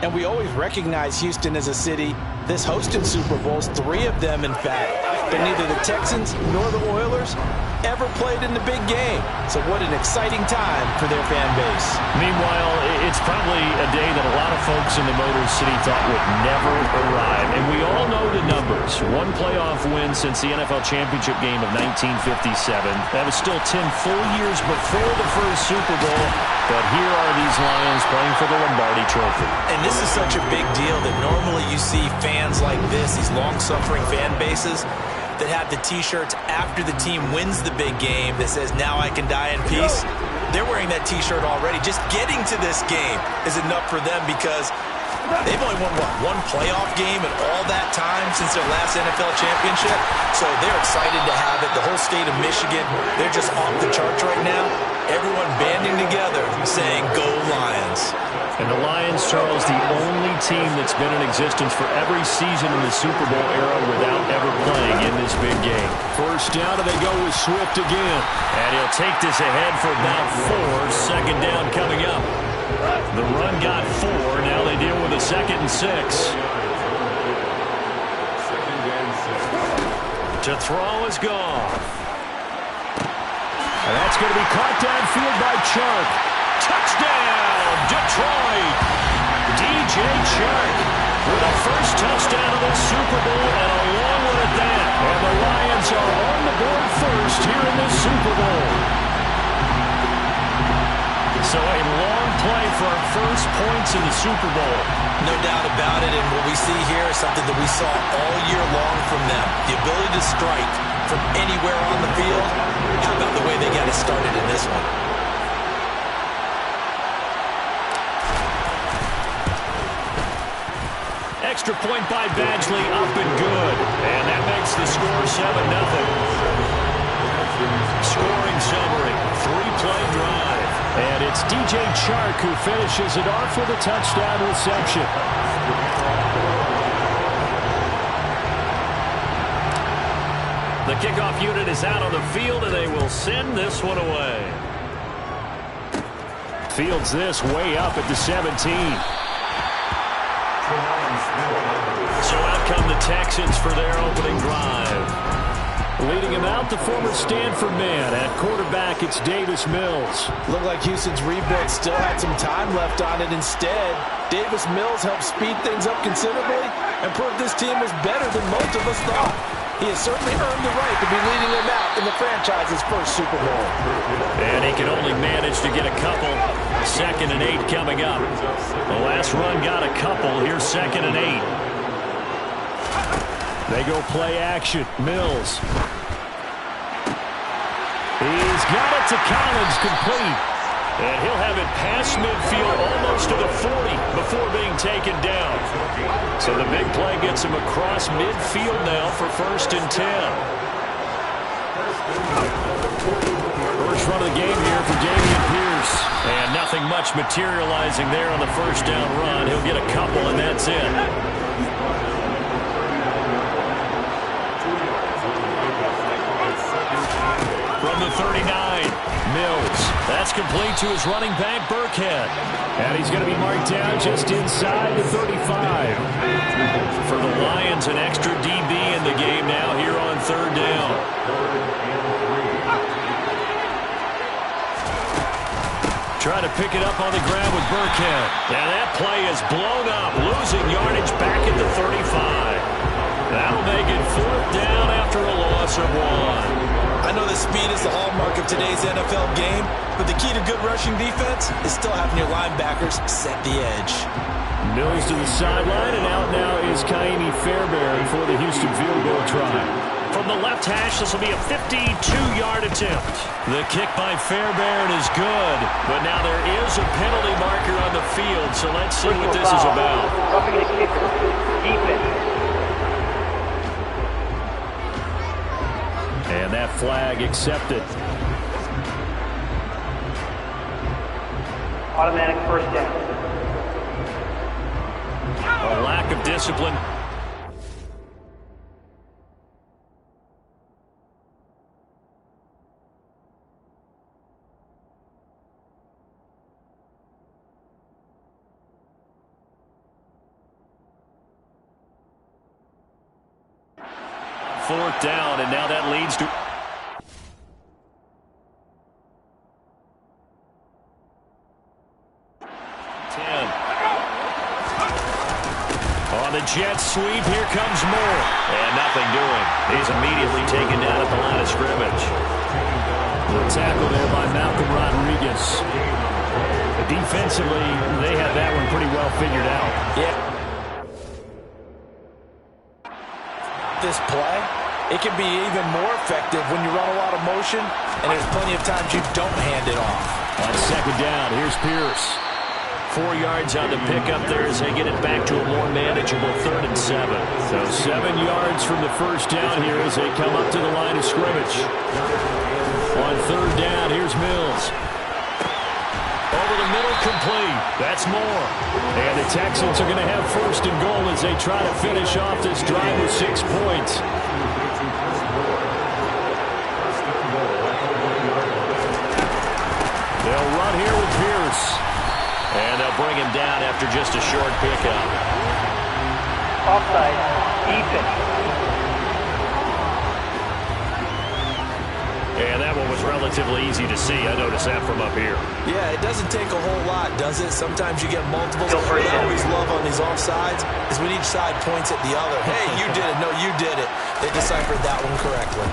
And we always recognize Houston as a city that's hosted Super Bowls, 3 of them, in fact. But neither the Texans nor the Oilers ever played in the big game. So what an exciting time for their fan base. Meanwhile, it's probably a day that a lot of folks in the Motor City thought would never arrive. And we all know the numbers. 1 playoff win since the NFL Championship game of 1957. That was still 10 full years before the first Super Bowl. But here are these Lions playing for the Lombardi Trophy. And this is such a big deal that normally you see fans like this, these long-suffering fan bases, that have the T-shirts after the team wins the big game that says, "Now I can die in peace." They're wearing that T-shirt already. Just getting to this game is enough for them because they've only won, what, 1 playoff game in all that time since their last NFL championship. So they're excited to have it. The whole state of Michigan, they're just off the charts right now. Everyone banding together saying, "Go Lions." And the Lions, Charles, the only team that's been in existence for every season in the Super Bowl era without ever playing in this big game. First down, and they go with Swift again. And he'll take this ahead for about 4. Second down coming up. The run got 4. Now they deal with a 2nd and 6. To throw is gone. And that's going to be caught downfield by Chark. Touchdown, Detroit! DJ Chark with a first touchdown of the Super Bowl and a long one at that. And the Lions are on the board first here in this Super Bowl. So a long play for our first points in the Super Bowl. No doubt about it, and what we see here is something that we saw all year long from them. The ability to strike from anywhere on the field. How about the way they got it started in this one? Extra point by Badgley, up and good. And that makes the score 7-0. Scoring summary, 3-play drive. And it's DJ Chark who finishes it off with a touchdown reception. The kickoff unit is out on the field, and they will send this one away. Fields this way up at the 17. So out come the Texans for their opening drive. Leading him out, the former Stanford man. At quarterback, it's Davis Mills. Looked like Houston's rebuild still had some time left on it. Instead, Davis Mills helped speed things up considerably and proved this team was better than most of us thought. He has certainly earned the right to be leading them out in the franchise's first Super Bowl. And he can only manage to get a couple. 2nd and 8 coming up. The last run got a couple. Here's 2nd and 8. They go play action. Mills. He's got it to Collins, complete. And he'll have it past midfield almost to the 40 before being taken down. So the big play gets him across midfield now for 1st and 10. First run of the game here for Dameon Pierce. And nothing much materializing there on the first down run. He'll get a couple, and that's it. From the 39, Mills. That's complete to his running back, Burkhead. And he's going to be marked down just inside the 35. For the Lions, an extra DB in the game now here on 3rd down. Try to pick it up on the ground with Burkhead. And that play is blown up, losing yardage back at the 35. That'll make it 4th down after a loss of 1. I know that speed is the hallmark of today's NFL game, but the key to good rushing defense is still having your linebackers set the edge. Mills to the sideline, and out now is Hiii Fairbairn for the Houston field goal try. From the left hash, this will be a 52-yard attempt. The kick by Fairbairn is good, but now there is a penalty marker on the field, so let's see what this is about. Roughing the kicker. Defense. And that flag accepted. Automatic 1st down. A lack of discipline. 4th down, and now that leads to 10. On the jet sweep, here comes Moore. And nothing doing. He's immediately taken down at the line of scrimmage. The tackle there by Malcolm Rodriguez. Defensively, they had that one pretty well figured out. Yeah. This play, it can be even more effective when you run a lot of motion, and there's plenty of times you don't hand it off. On 2nd down, here's Pierce. 4 yards on the pickup there as they get it back to a more manageable 3rd and 7. So 7 yards from the first down here as they come up to the line of scrimmage. On 3rd down, here's Mills. Over the middle, complete. That's Moore. And the Texans are going to have 1st and goal as they try to finish off this drive with 6 points. They'll run here with Pierce. And they'll bring him down after just a short pickup. Offside. Defense. And that one was relatively easy to see. I noticed that from up here. Yeah, it doesn't take a whole lot, does it? Sometimes you get multiples. What I always love on these offsides is when each side points at the other. Hey, you did it. No, you did it. They deciphered that one correctly.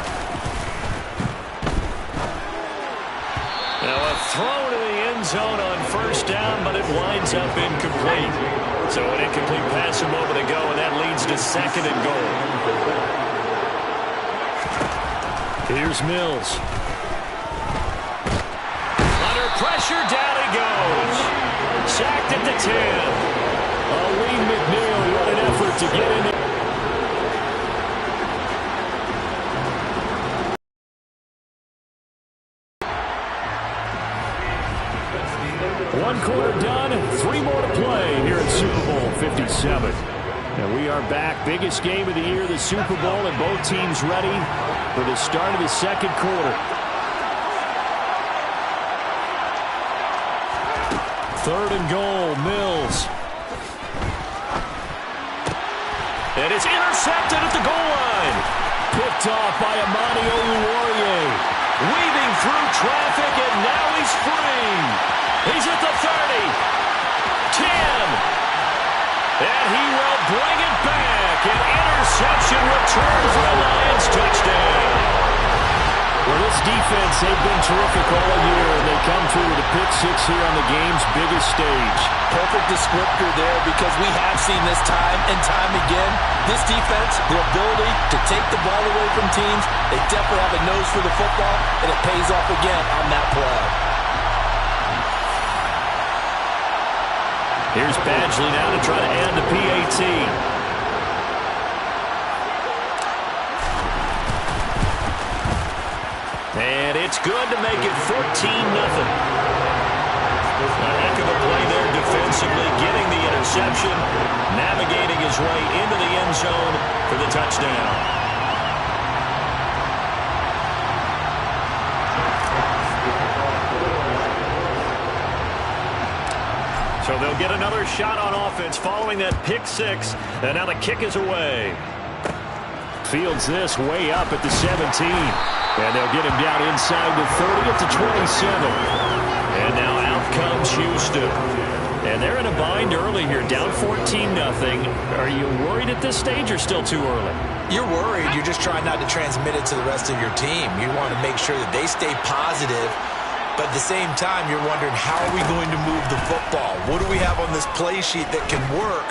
Now a throw to the end zone on 1st down, but it winds up incomplete. So an incomplete pass a moment ago, and that leads to 2nd and goal. Here's Mills. Under pressure, down he goes. Sacked at the 10. Lee McNeil, what an effort to get in there. One quarter done, 3 more to play here at Super Bowl 57. And we are back. Biggest game of the year, the Super Bowl, and both teams ready for the start of the 2nd quarter. 3rd and goal, Mills. And it's intercepted at the goal line. Picked off by Amani Oluwarie. Weaving through traffic, and now he's free. He's at the 30. 10. And he will bring it back. An interception return for a Lions touchdown. Well, this defense, they've been terrific all year, and they come through with a pick 6 here on the game's biggest stage. Perfect descriptor there, because we have seen this time and time again. This defense, their ability to take the ball away from teams, they definitely have a nose for the football, and it pays off again on that play. Here's Badgley now to try to add the PAT. And it's good to make it 14-0. A heck of a play there defensively, getting the interception, navigating his way into the end zone for the touchdown. So they'll get another shot on offense following that pick 6, and now the kick is away. Fields this way up at the 17. And they'll get him down inside the 30 at the 27. And now out comes Houston. And they're in a bind early here, down 14-0. Are you worried at this stage or still too early? You're worried. You're just trying not to transmit it to the rest of your team. You want to make sure that they stay positive. But at the same time, you're wondering, how are we going to move the football? What do we have on this play sheet that can work?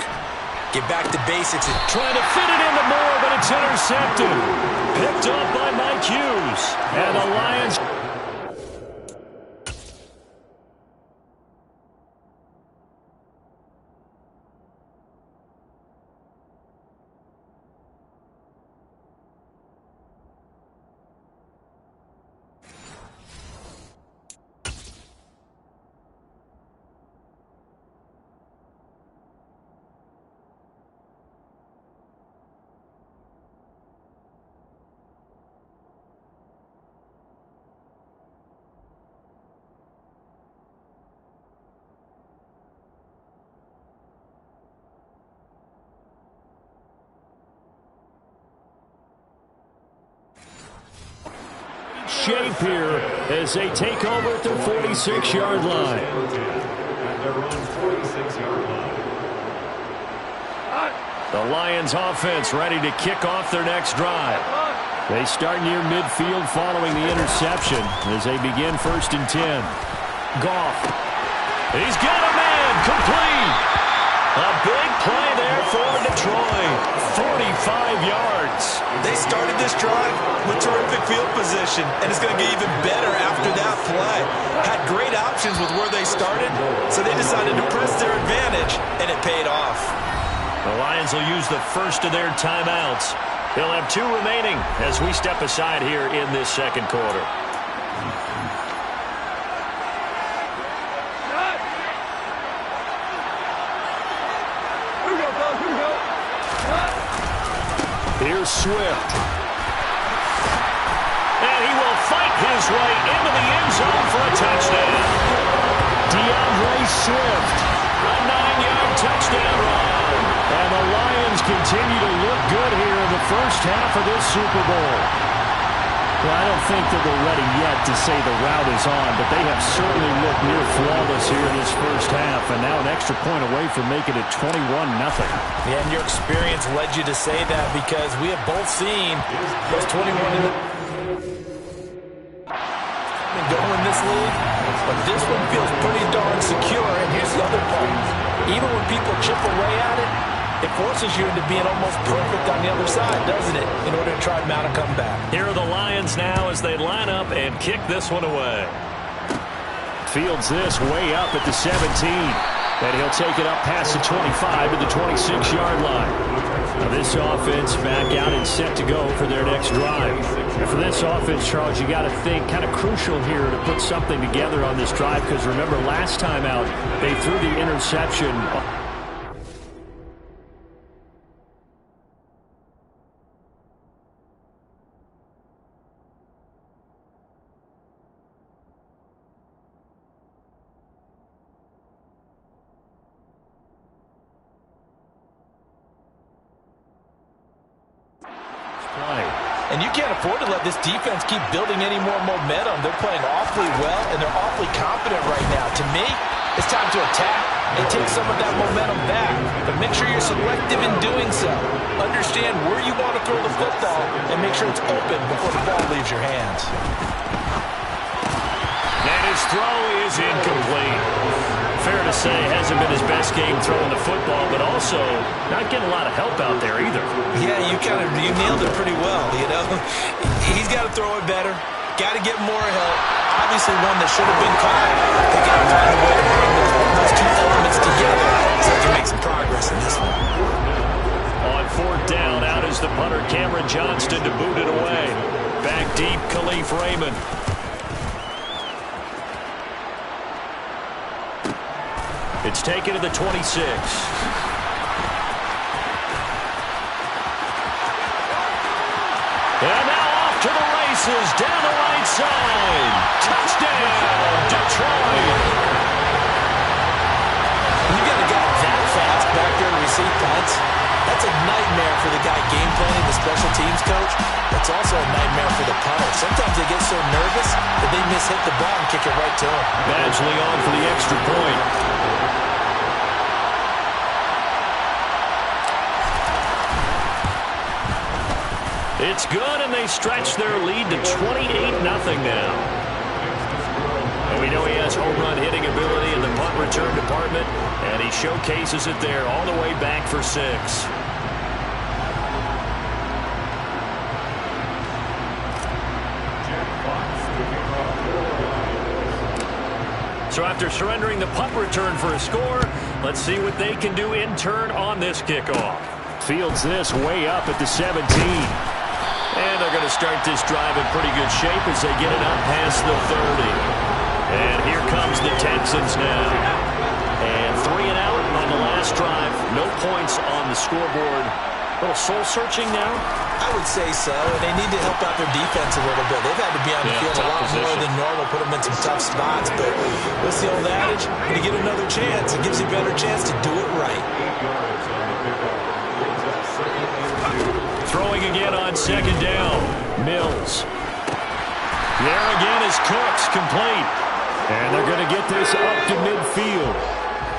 Get back to basics. Trying to fit it into Moore, but it's intercepted. Picked up by Mike Hughes. And the Lions... shape here as they take over at their 46-yard line. The Lions offense ready to kick off their next drive. They start near midfield following the interception as they begin 1st and 10. Goff. He's got a man complete. A big play there for Detroit. 45 yards. They started this drive with terrific field position, and it's going to get even better after that play. Had great options with where they started, so they decided to press their advantage, and it paid off. The Lions will use the first of their timeouts. They'll have 2 remaining as we step aside here in this second quarter. Here's Swift. And he will fight his way into the end zone for a touchdown. DeAndre Swift. A 9-yard touchdown run. And the Lions continue to look good here in the first half of this Super Bowl. Well, I don't think that we're ready yet to say the route is on, but they have certainly looked near flawless here in this first half, and now an extra point away from making it 21-0. Yeah, and your experience led you to say that because we have both seen those 21 go in this league, but this one feels pretty darn secure, and here's the other part. Even when people chip away at it, it forces you into being almost perfect on the other side, doesn't it, in order to try to mount a comeback. Here are the Lions now as they line up and kick this one away. Fields this way up at the 17. And he'll take it up past the 25 to the 26-yard line. Now this offense back out and set to go for their next drive. And for this offense, Charles, you got to think kind of crucial here to put something together on this drive, because remember last time out they threw the interception. And you can't afford to let this defense keep building any more momentum. They're playing awfully well, and they're awfully confident right now. To me, it's time to attack and take some of that momentum back. But make sure you're selective in doing so. Understand where you want to throw the football and make sure it's open before the ball leaves your hands. And his throw is incomplete. Fair to say, hasn't been his best game throwing the football, but also not getting a lot of help out there either. Yeah, you nailed it pretty well, you know. He's got to throw it better. Got to get more help. Obviously one that should have been caught. They got to find a way to bring those 2 elements together so they can make some progress in this one. On 4th down, out is the punter Cameron Johnston to boot it away. Back deep, Khalif Raymond. It's taken to the 26. And now off to the races, down the right side. Touchdown, Detroit. You got a guy that fast back there to receive punts. That's a nightmare for the guy game planning, the special teams coach. That's also a nightmare for the punter. Sometimes they get so nervous that they miss-hit the ball and kick it right to him. Badgley on for the extra point. It's good, and they stretch their lead to 28-0 now. And we know he has home run hitting ability in the punt return department, and he showcases it there all the way back for 6. So after surrendering the punt return for a score, let's see what they can do in turn on this kickoff. Fields this way up at the 17. And they're going to start this drive in pretty good shape as they get it up past the 30. And here comes the Texans now. And 3 and out on the last drive. No points on the scoreboard. A little soul-searching now? I would say so, and they need to help out their defense a little bit. They've had to be on the field a lot more than normal, put them in some tough spots. But what's the old adage? When you get another chance, it gives you a better chance to do it right. Throwing again on 2nd down. Mills. There again is Cooks, complete. And they're going to get this up to midfield.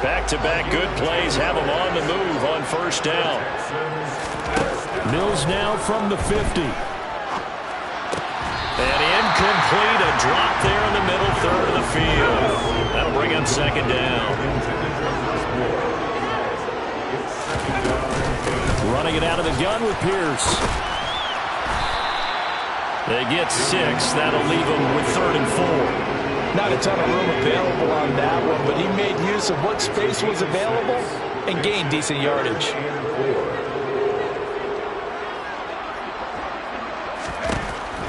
Back-to-back good plays have them on the move on first down. Mills now from the 50. And incomplete, a drop there in the middle third of the field. That'll bring up second down. Running it out of the gun with Pierce. They get 6. That'll leave them with 3rd and 4. Not a ton of room available on that one, but he made use of what space was available and gained decent yardage.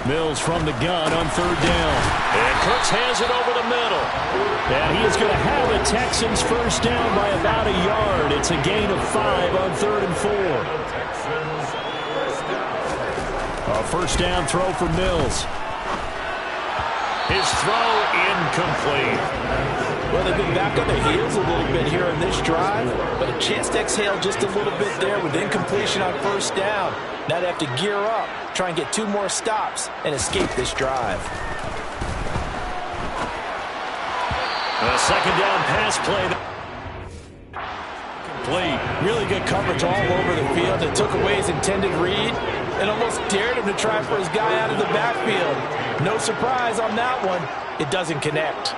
Mills from the gun on 3rd down. And Cooks has it over the middle. And he is going to have the Texans first down by about a yard. It's a gain of 5 on 3rd and 4. A first down throw for Mills. His throw incomplete. Well, they've been back on their heels a little bit here in this drive, but a chance to exhale just a little bit there with incompletion on first down. Now they have to gear up, try and get 2 more stops, and escape this drive. A second down pass play. Complete. Really good coverage all over the field. It took away his intended read and almost dared him to try for his guy out of the backfield. No surprise on that one. It doesn't connect.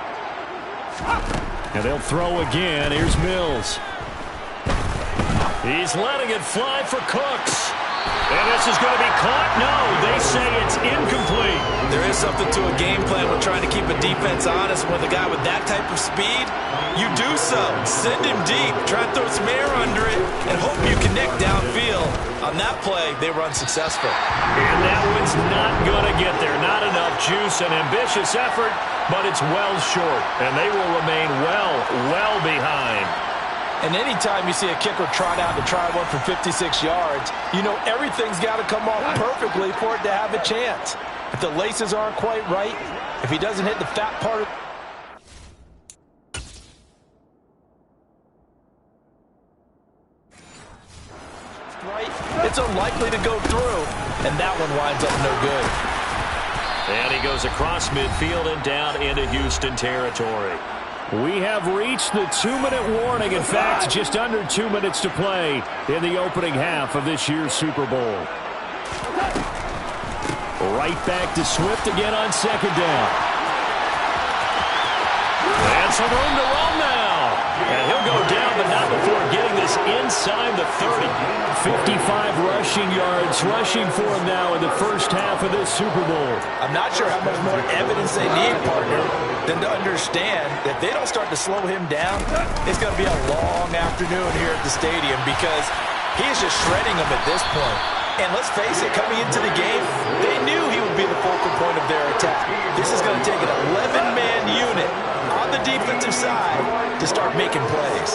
And they'll throw again. Here's Mills. He's letting it fly for Cooks. And this is going to be caught. No, they say it's incomplete. There is something to a game plan with trying to keep a defense honest. With a guy with that type of speed, you do so. Send him deep. Try and throw some air under it and hope you connect downfield. On that play, they were unsuccessful. And that one's not going to get there. Not enough juice. An ambitious effort, but it's well short. And they will remain well behind. And anytime you see a kicker trot out to try one for 56 yards, you know everything's got to come off perfectly for it to have a chance. If the laces aren't quite right, if he doesn't hit the fat part of right, it's unlikely to go through, and that one winds up no good. And he goes across midfield and down into Houston territory. We have reached the 2-minute warning. In fact, just under 2 minutes to play in the opening half of this year's Super Bowl. Right back to Swift again on second down. And some room to run now. And he'll go down, but not before getting this inside the 30. 55 rushing yards rushing for him now in the first half of this Super Bowl. I'm not sure how much more evidence they need, partner, than to understand that if they don't start to slow him down, it's going to be a long afternoon here at the stadium because he's just shredding them at this point. And let's face it, coming into the game, they knew he would be the focal point of their attack. This is going to take an 11-man unit on the defensive side to start making plays.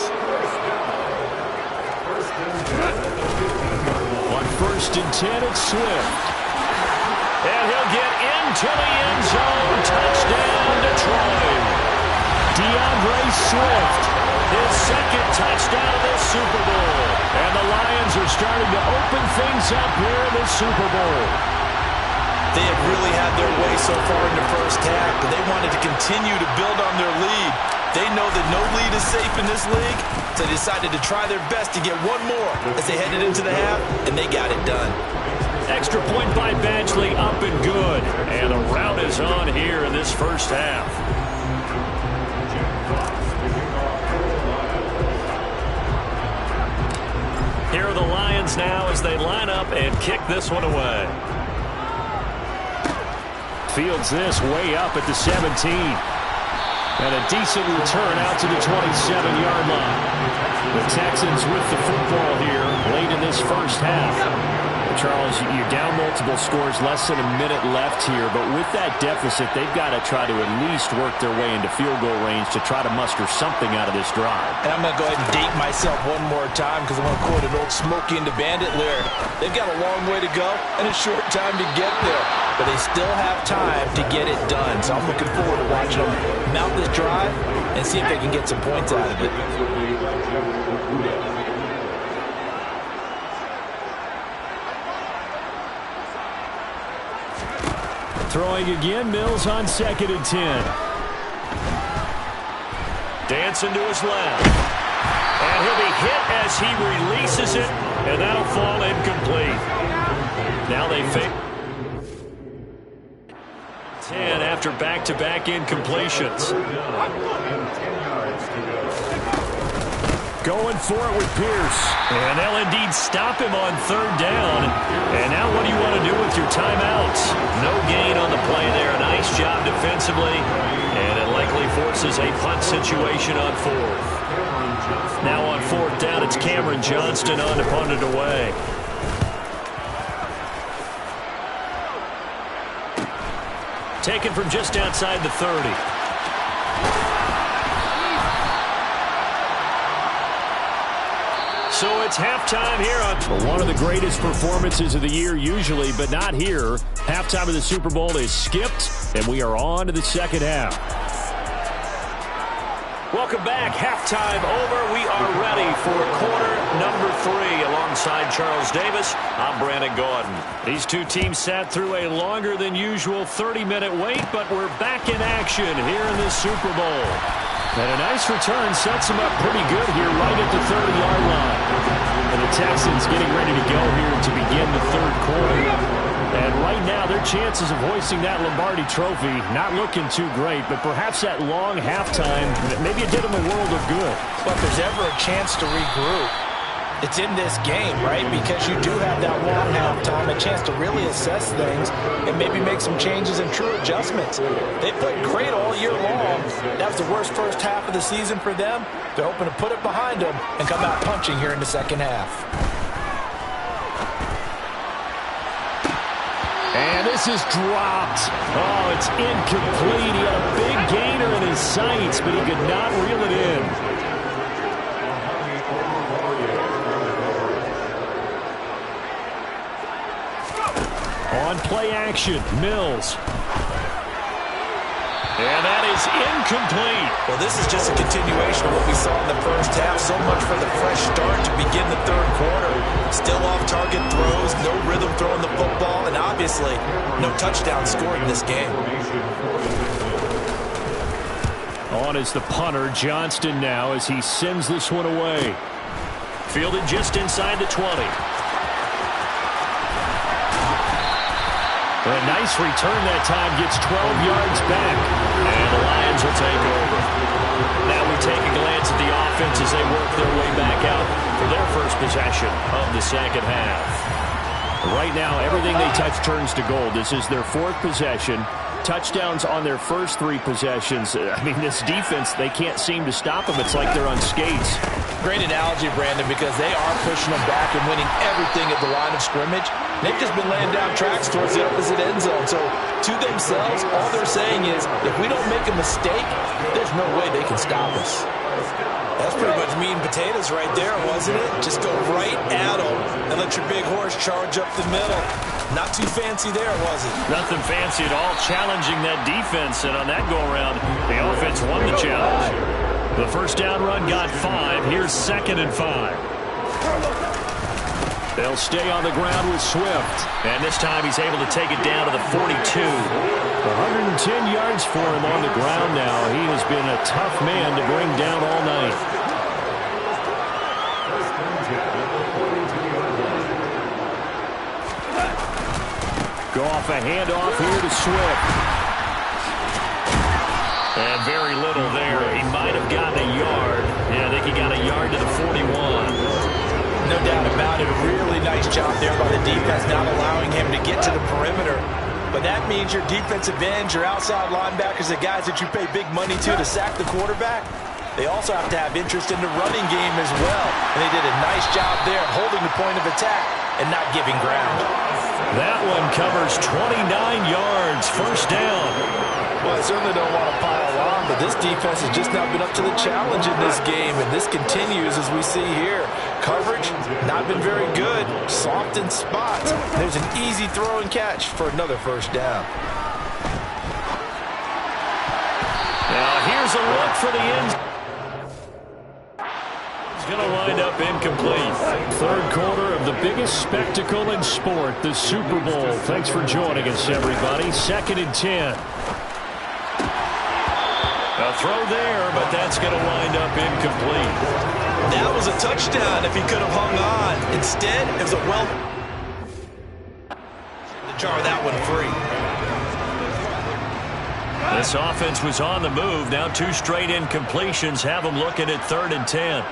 On 1st and 10, it's Swift. And he'll get into the end zone. Touchdown, Detroit. DeAndre Swift, his second touchdown of this Super Bowl. And the Lions are starting to open things up here in this Super Bowl. They have really had their way so far in the first half, but they wanted to continue to build on their lead. They know that no lead is safe in this league, so they decided to try their best to get one more as they headed into the half, and they got it done. Extra point by Badgley, up and good. And the rout is on here in this first half. Here are the Lions now as they line up and kick this one away. Fields this way up at the 17. And a decent return out to the 27-yard line. The Texans with the football here late in this first half. Charles, you're down multiple scores, less than a minute left here, but with that deficit, they've got to try to at least work their way into field goal range to try to muster something out of this drive. And I'm going to go ahead and date myself one more time because I want to quote an old Smokey and the Bandit lyric. They've got a long way to go and a short time to get there, but they still have time to get it done. So I'm looking forward to watching them mount this drive and see if they can get some points out of it. Throwing again, Mills on 2nd and 10. Dancing to his left. And he'll be hit as he releases it, and that'll fall incomplete. Now they fake 10 after back-to-back incompletions. Going for it with Pierce. And they'll indeed stop him on 3rd down. And now what do you want to do with your timeouts? No gain on the play there. Nice job defensively. And it likely forces a punt situation on 4th. Now on 4th down, it's Cameron Johnston on to punt it away. Taken from just outside the 30. So it's halftime here on one of the greatest performances of the year usually, but not here. Halftime of the Super Bowl is skipped, and we are on to the second half. Welcome back. Halftime over. We are ready for quarter number 3 alongside Charles Davis. I'm Brandon Gaudin. These two teams sat through a longer than usual 30-minute wait, but we're back in action here in this Super Bowl. And a nice return sets them up pretty good here right at the 30-yard line. And the Texans getting ready to go here to begin the 3rd quarter. And right now, their chances of hoisting that Lombardi trophy not looking too great, but perhaps that long halftime, maybe it did them a world of good. But if there's ever a chance to regroup, it's in this game, right? Because you do have that long halftime, a chance to really assess things and maybe make some changes and true adjustments. They played great all year long. That was the worst first half of the season for them. They're hoping to put it behind them and come out punching here in the second half. And this is dropped. Oh, it's incomplete. He had a big gainer in his sights, but he could not reel it in. On play action, Mills. And that is incomplete. Well, this is just a continuation of what we saw in the first half. So much for the fresh start to begin the 3rd quarter. Still off-target throws, no rhythm throwing the football, and obviously no touchdown scored in this game. On is the punter, Johnston now, as he sends this one away. Fielded just inside the 20. A nice return that time, gets 12 yards back. And the Lions will take over. Now we take a glance at the offense as they work their way back out for their first possession of the second half. Right now, everything they touch turns to gold. This is their 4th possession. Touchdowns on their first 3 possessions. I mean, this defense, they can't seem to stop them. It's like they're on skates. Great analogy, Brandon, because they are pushing them back and winning everything at the line of scrimmage. They've just been laying down tracks towards the opposite end zone. So to themselves, all they're saying is, if we don't make a mistake, there's no way they can stop us. That's pretty much meat and potatoes right there, wasn't it? Just go right at them and let your big horse charge up the middle. Not too fancy there, was it? Nothing fancy at all, challenging that defense. And on that go-around, the offense won the challenge. The first down run got 5. Here's 2nd and 5. They'll stay on the ground with Swift. And this time he's able to take it down to the 42. 110 yards for him on the ground now. He has been a tough man to bring down all night. Go off a handoff here to Swift. And very little there. He might have gotten a yard. Yeah, I think he got a yard to the 41. No doubt about it. A really nice job there by the defense, not allowing him to get to the perimeter. But that means your defensive ends, your outside linebackers, the guys that you pay big money to sack the quarterback, they also have to have interest in the running game as well. And they did a nice job there holding the point of attack and not giving ground. That one covers 29 yards. First down. Well, I certainly don't want to pile on, but this defense has just not been up to the challenge in this game, and this continues as we see here. Coverage, not been very good. Soft in spots. There's an easy throw and catch for another first down. Now here's a look for the end. It's going to wind up incomplete. 3rd quarter of the biggest spectacle in sport, the Super Bowl. Thanks for joining us, everybody. 2nd and 10. A throw there, but that's going to wind up incomplete. That was a touchdown if he could have hung on. Instead, it was a jar that one free. This offense was on the move. Now 2 straight incompletions have them looking at 3rd and 10.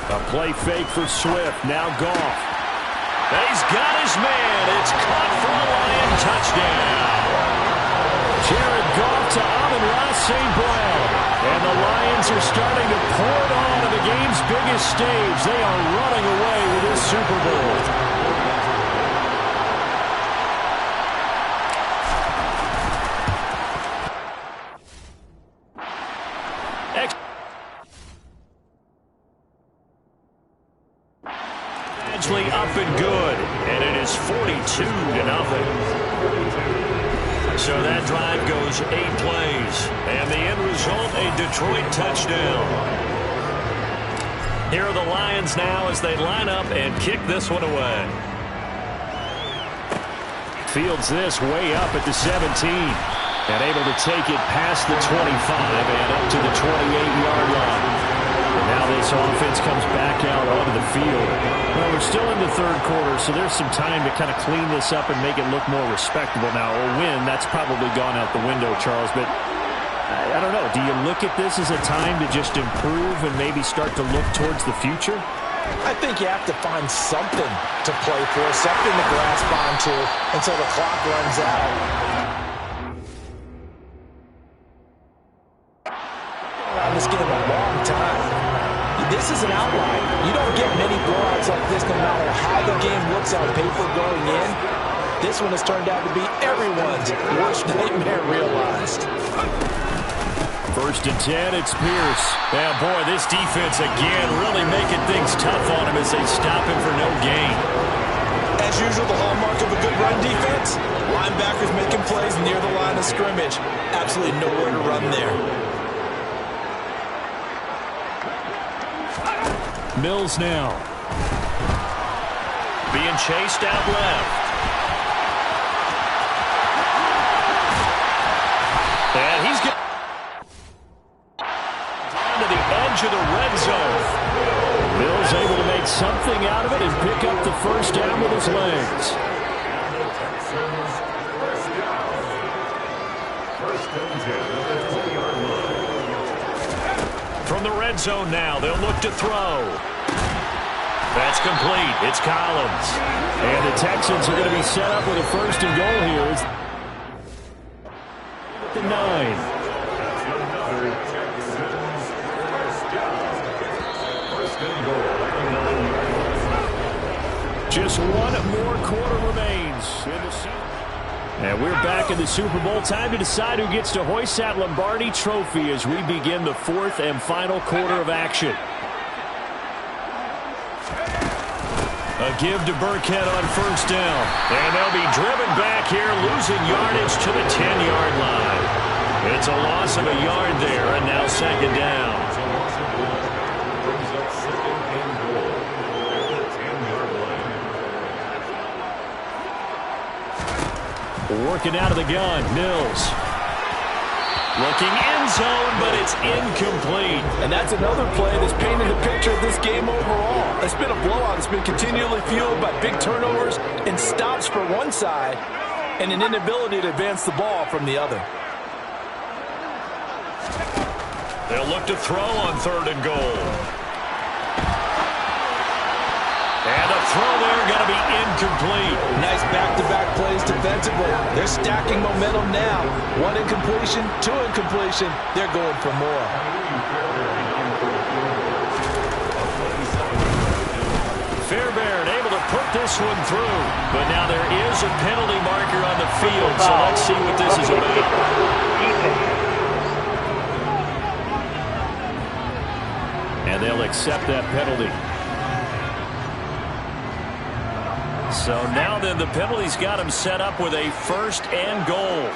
A play fake for Swift. Now Goff. And he's got his man. It's caught for a Lion touchdown. Jared Goff to Amon-Ra St. Brown. And the Lions are starting to pour it on to the game's biggest stage. They are running away with this Super Bowl. Up and good, and it is 42-0. So that drive goes 8 plays, and the end result, a Detroit touchdown. Here are the Lions now as they line up and kick this one away. Fields this way up at the 17, and able to take it past the 25 and up to the 28-yard line. Now this offense comes back out onto the field. Well, we're still in the 3rd quarter, so there's some time to kind of clean this up and make it look more respectable. Now, a win, that's probably gone out the window, Charles, but I don't know. Do you look at this as a time to just improve and maybe start to look towards the future? I think you have to find something to play for, something to grasp onto until the clock runs out. Around this game a long time. This is an outlier. You don't get many blowouts like this no matter how the game looks on paper going in. This one has turned out to be everyone's worst nightmare realized. 1st and 10, it's Pierce. Yeah, boy, this defense again really making things tough on him as they stop him for no gain. As usual, the hallmark of a good run defense, linebackers making plays near the line of scrimmage. Absolutely nowhere to run there. Mills now. Being chased out left. And he's getting down to the edge of the red zone. Mills able to make something out of it and pick up the 1st down with his legs. From the red zone now, they'll look to throw. That's complete. It's Collins. And the Texans are going to be set up with a 1st and goal here. It's the 9. Just 1 more quarter remains in the season. And we're back in the Super Bowl. Time to decide who gets to hoist that Lombardi trophy as we begin the 4th and final quarter of action. A give to Burkhead on 1st down. And they'll be driven back here, losing yardage to the 10-yard line. It's a loss of a yard there, and now 2nd down. Working out of the gun, Mills. Looking end zone, but it's incomplete. And that's another play that's painted the picture of this game overall. It's been a blowout. It's been continually fueled by big turnovers and stops for one side and an inability to advance the ball from the other. They'll look to throw on 3rd and goal. And a throw there going to be incomplete. Nice back-to-back plays defensively. They're stacking momentum now. 1 incompletion, 2 incompletion. They're going for more. Fairbairn able to put this one through. But now there is a penalty marker on the field, so let's see what this is about. And they'll accept that penalty. So now then, the penalty's got him set up with a 1st and goal.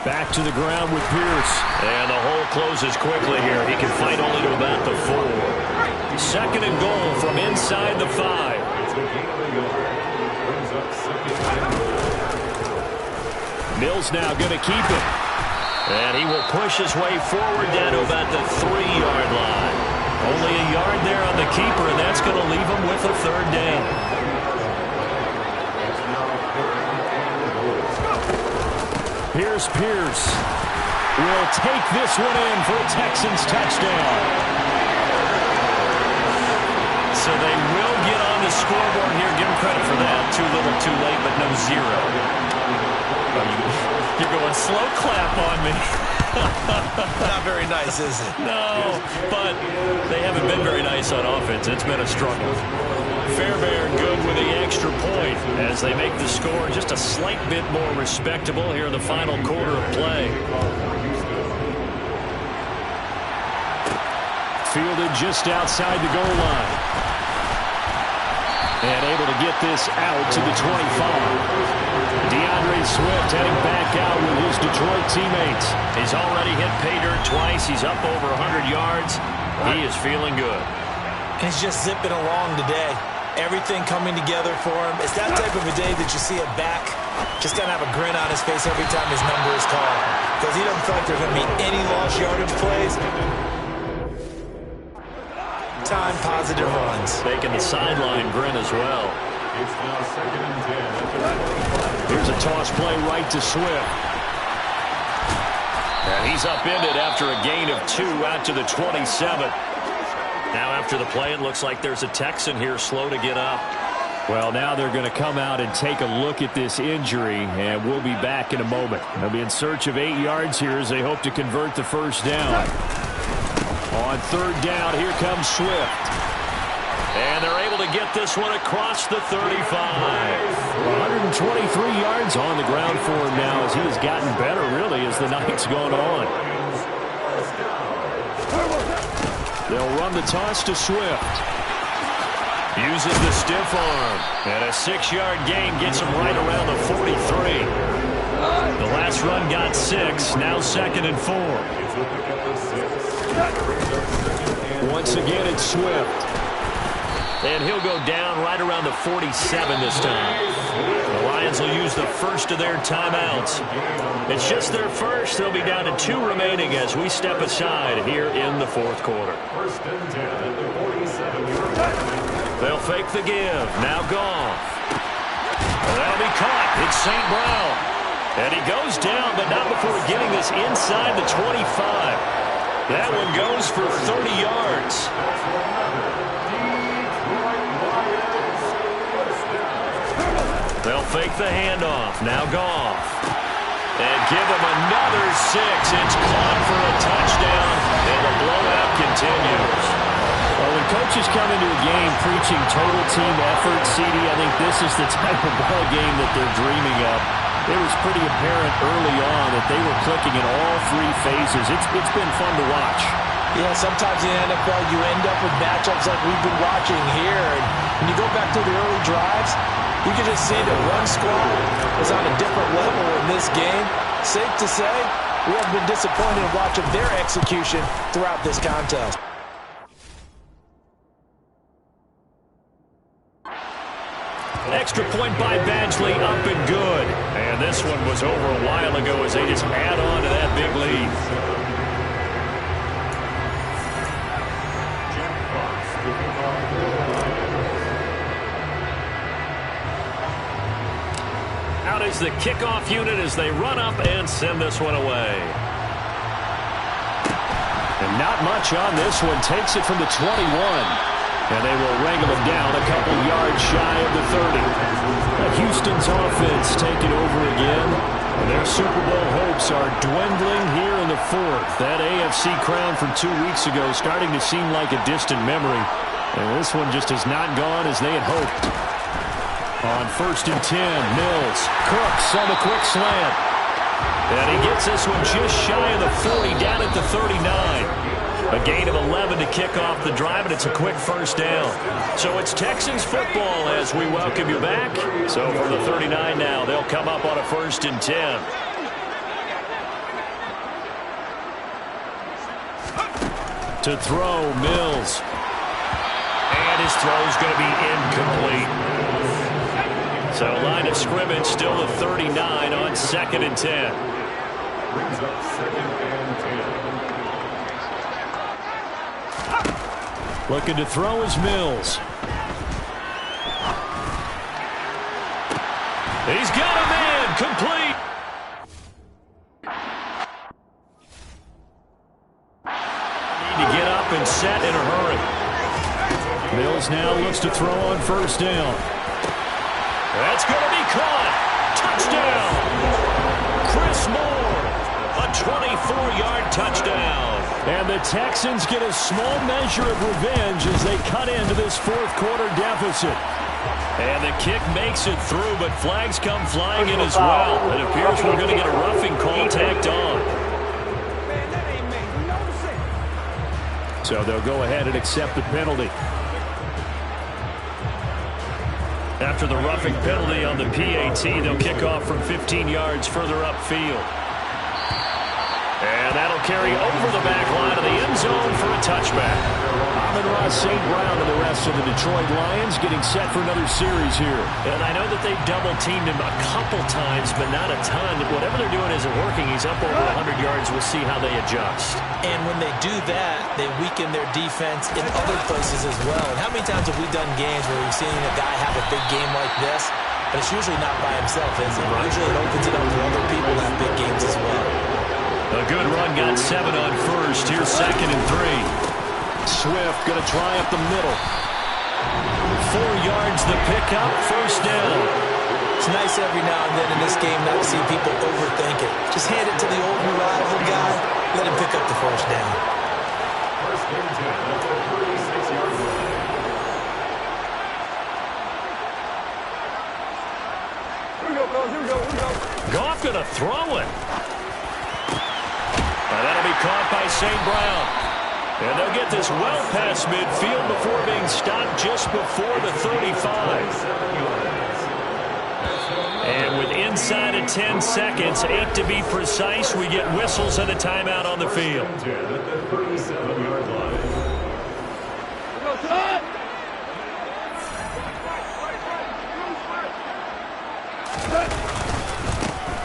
Back to the ground with Pierce. And the hole closes quickly here. He can fight only to about the 4. second and goal from inside the 5. Mills now going to keep it. And he will push his way forward down to about the 3-yard line. Only a yard there on the keeper, and that's going to leave him with a third down. Here's Pierce. Will take this one in for a Texans touchdown. So they will get on the scoreboard here. Give them credit for that. Too little, too late, but no 0. You're going slow clap on me. Not very nice, is it? No, but they haven't been very nice on offense. It's been a struggle. Fairbairn good with the extra point as they make the score just a slight bit more respectable here in the final quarter of play. Fielded just outside the goal line. And able to get this out to the 25. DeAndre Swift heading back out with his Detroit teammates. He's already hit pay dirt twice. He's up over 100 yards. He is feeling good. He's just zipping along today. Everything coming together for him. It's that type of a day that you see a back just going to have a grin on his face every time his number is called. Because he doesn't feel like there's going to be any lost yardage plays. Time positive runs. Making the sideline grin as well. It's now second and 10. Here's a toss play right to Swift. And he's upended after a gain of 2 out to the 27. Now after the play, it looks like there's a Texan here slow to get up. Well, now they're going to come out and take a look at this injury, and we'll be back in a moment. They'll be in search of 8 yards here as they hope to convert the first down. On third down, here comes Swift. And they're able to get this one across the 35. 123 yards on the ground for him now as he has gotten better, really, as the night's gone on. They'll run the toss to Swift. Uses the stiff arm. And a 6-yard gain gets him right around the 43. The last run got 6. Now second and 4. Once again, it's Swift. And he'll go down right around the 47 this time. The Lions will use the first of their timeouts. It's just their first. They'll be down to 2 remaining as we step aside here in the fourth quarter. First and 10 at the 47-yard line. They'll fake the give. Now Goff. That'll be caught. It's St. Brown. And he goes down, but not before getting this inside the 25. That one goes for 30 yards. They'll fake the handoff. Now Goff. And give him another 6. It's caught for a touchdown. And the blowout continues. Well, when coaches come into a game preaching total team effort, CD, I think this is the type of ball game that they're dreaming of. It was pretty apparent early on that they were clicking in all 3 phases. It's been fun to watch. Yeah, sometimes in the NFL you end up with matchups like we've been watching here. And when you go back to the early drives, you can just see that one squad is on a different level in this game. Safe to say, we have been disappointed in watching their execution throughout this contest. Extra point by Badgley, up and good. And this one was over a while ago as they just add on to that big lead. Out is the kickoff unit as they run up and send this one away. And not much on this one. Takes it from the 21. And they will wrangle him down a couple yards shy of the 30. Houston's offense taking over again. And their Super Bowl hopes are dwindling here in the fourth. That AFC crown from 2 weeks ago starting to seem like a distant memory. And this one just has not gone as they had hoped. On first and 10, Mills. Cooks on the quick slant. And he gets this one just shy of the 40, down at the 39. A gain of 11 to kick off the drive, and it's a quick first down. So it's Texans football as we welcome you back. So for the 39 now, they'll come up on a first and 10. To throw, Mills. his throw is going to be incomplete. So line of scrimmage still at 39 on 2nd and 10. Brings up 2nd and 10. Looking to throw is Mills. He's got a man, complete. Need to get up and set in a hurry. Mills now looks to throw on 1st down. That's going to be caught. Touchdown. Chris Moore, a 24-yard touchdown. And the Texans get a small measure of revenge as they cut into this 4th quarter deficit. And the kick makes it through, but flags come flying in as well. It appears we're going to get a roughing call tacked on. So they'll go ahead and accept the penalty. After the roughing penalty on the PAT, they'll kick off from 15 yards further upfield. And that'll carry over the back line of the end zone for a touchback. Amon-Ra St. Brown and the rest of the Detroit Lions getting set for another series here. And I know that they've double-teamed him a couple times, but not a ton. Whatever they're doing isn't working. He's up over 100 yards. We'll see how they adjust. And when they do that, they weaken their defense in other places as well. And how many times have we done games where we've seen a guy have a big game like this, but it's usually not by himself, is it? Usually it opens it up for other people to have big games as well. A good run, got 7 on 1st. Here's 2nd and 3. Swift going to try up the middle. 4 yards the pickup, 1st down. It's nice every now and then in this game not to see people overthink it. Just hand it to the old reliable guy, let him pick up the 1st down. 1st and 10 at the 36-yard line. Goff going to throw it. And that'll be caught by St. Brown. And they'll get this well past midfield before being stopped just before the 35. And with inside of 10 seconds, 8 to be precise, we get whistles and a timeout on the field. At the 37-yard line.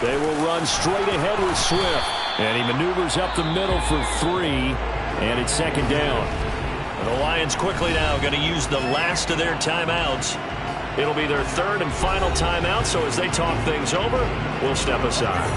They will run straight ahead with Swift. And he maneuvers up the middle for 3. And it's 2nd down. The Lions quickly now going to use the last of their timeouts. It'll be their 3rd and final timeout, so as they talk things over, we'll step aside.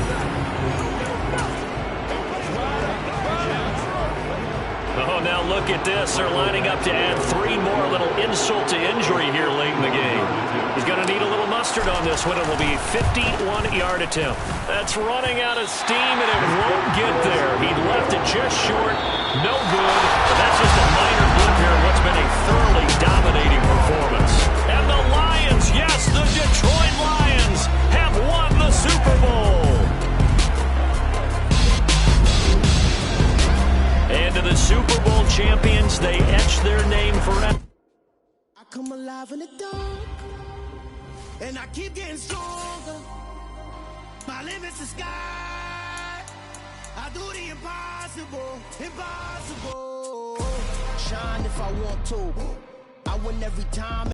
Oh, now look at this. They're lining up to add 3 more, a little insult to injury here late in the game. He's going to need a little mustard on this one. It will be a 51-yard attempt. That's running out of steam, and it won't get there. He left it just short. No good. But that's just a minor blip here in what's been a thoroughly dominating performance. And the Lions, yes, the Detroit Lions have won the Super Bowl. And to the Super Bowl champions, they etch their name forever. I come alive in the dark, and I keep getting stronger. My limit's the sky. I do the impossible, impossible. Shine if I want to. I win every time.